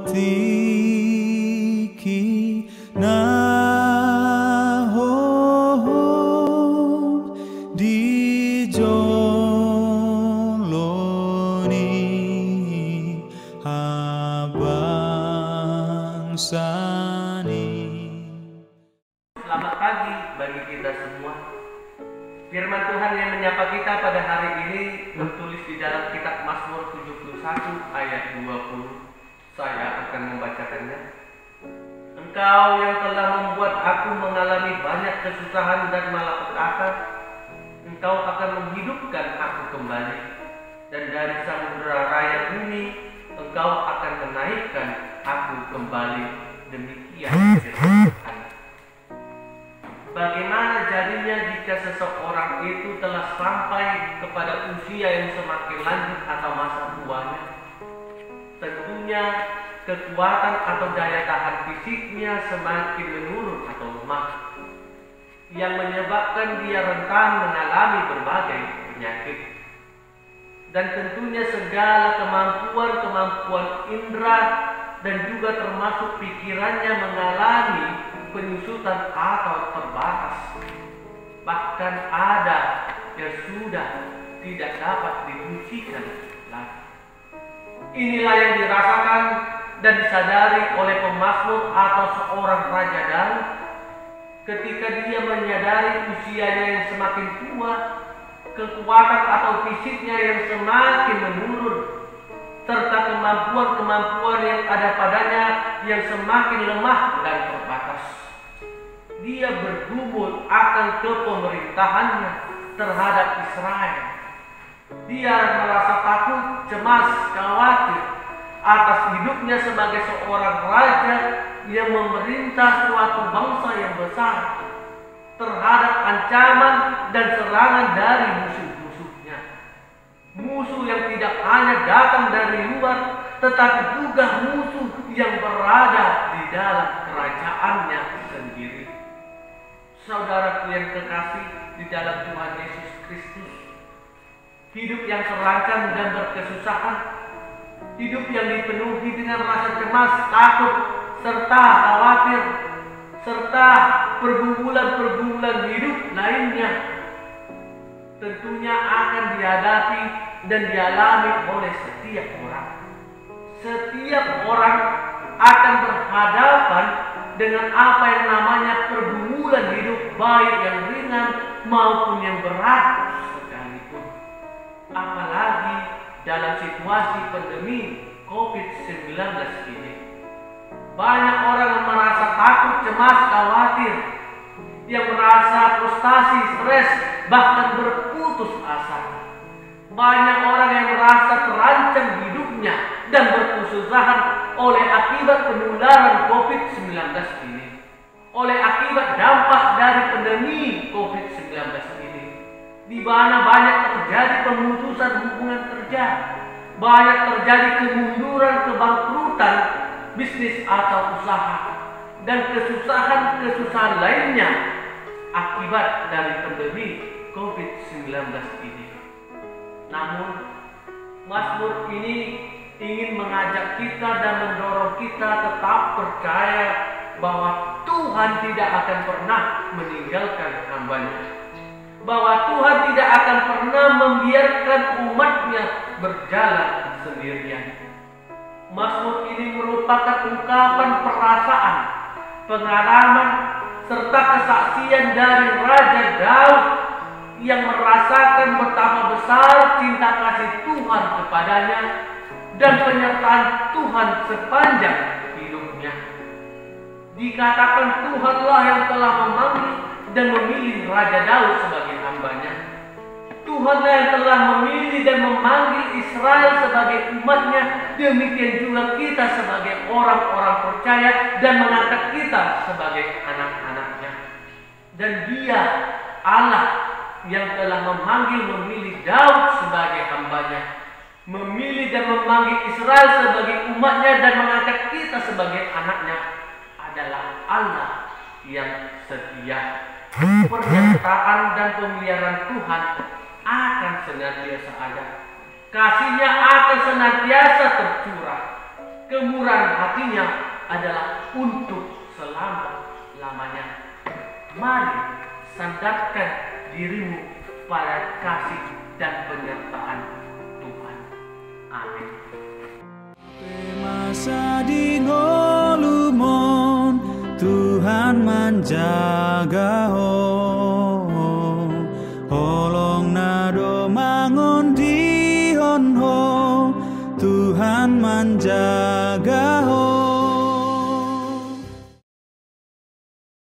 tiki nahom di joloni abang sani. Selamat pagi bagi kita semua. Firman Tuhan yang menyapa kita pada hari ini tertulis di dalam kitab Mazmur 71 ayat 20. Saya akan membacakannya. Engkau yang telah membuat aku mengalami banyak kesusahan dan malapetaka, Engkau akan menghidupkan aku kembali, dan dari samudera raya bumi Engkau akan menaikkan aku kembali. Demikian firman Tuhan. Bagaimana jadinya jika seseorang itu telah sampai kepada usia yang semakin lanjut atau masa tuanya? Tentunya kekuatan atau daya tahan fisiknya semakin menurun atau lemah, yang menyebabkan dia rentan mengalami berbagai penyakit. Dan tentunya segala kemampuan indera dan juga termasuk pikirannya mengalami penyusutan atau terbatas. Bahkan ada yang sudah tidak dapat difungsikan lagi. Inilah yang dirasakan dan disadari oleh pemazmur atau seorang raja Daud ketika dia menyadari usianya yang semakin tua, kekuatan atau fisiknya yang semakin menurun, serta kemampuan-kemampuan yang ada padanya yang semakin lemah dan terbatas. Dia bergumul akan kepemerintahannya terhadap Israel. Dia merasa takut, cemas, khawatir atas hidupnya sebagai seorang raja yang memerintah suatu bangsa yang besar, terhadap ancaman dan serangan dari musuh-musuhnya. Musuh yang tidak hanya datang dari luar, tetapi juga musuh yang berada di dalam kerajaannya sendiri. Saudaraku yang terkasih di dalam Tuhan Yesus Kristus, hidup yang terancam dan berkesusahan, hidup yang dipenuhi dengan rasa cemas, takut, serta khawatir, serta pergumulan-pergumulan hidup lainnya, tentunya akan dihadapi dan dialami oleh setiap orang. Setiap orang akan berhadapan dengan apa yang namanya pergumulan hidup, baik yang ringan maupun yang berat sekalipun. Apalagi dalam situasi pandemi COVID-19 ini. Banyak orang yang merasa takut, cemas, khawatir, yang merasa frustasi, stres, bahkan berputus asa. Banyak orang yang merasa terancam hidupnya dan berkesusahan oleh akibat penularan COVID-19 ini, oleh akibat dampak dari pandemi COVID-19 ini, di mana banyak terjadi pemutusan hubungan kerja, banyak terjadi kemunduran, kebangkrutan bisnis atau usaha, dan kesusahan-kesusahan lainnya akibat dari pandemi COVID-19 ini. Namun, Mazmur ini ingin mengajak kita dan mendorong kita tetap percaya bahwa Tuhan tidak akan pernah meninggalkan hamba-Nya, bahwa Tuhan tidak akan pernah membiarkan umat-Nya berjalan sendirian. Mazmur ini merupakan ungkapan perasaan, pengalaman, serta kesaksian dari Raja Daud yang merasakan betapa besar cinta kasih Tuhan kepadanya dan penyertaan Tuhan sepanjang hidupnya. Dikatakan Tuhanlah yang telah memanggil dan memilih Raja Daud sebagai hamba-Nya. Tuhanlah yang telah memilih dan memanggil Israel sebagai umat-Nya. Demikian juga kita sebagai orang-orang percaya dan mengangkat kita sebagai anak-anak-Nya. Dan Dia Allah yang telah memilih Daud sebagai hamba-Nya, memilih dan memanggil Israel sebagai umat-Nya dan mengangkat kita sebagai anak-Nya, adalah Allah yang setia. Penyertaan dan pemeliharaan Tuhan akan senantiasa ada. Kasih-Nya akan senantiasa tercurah. Kemurahan hatinya adalah untuk selama-lamanya. Mari sandarkan dirimu pada kasih dan penyertaan Tuhan. Amin. Masa di ngolumon Tuhan menjaga ho. Holong nado mangon di honho Tuhan menjaga ho.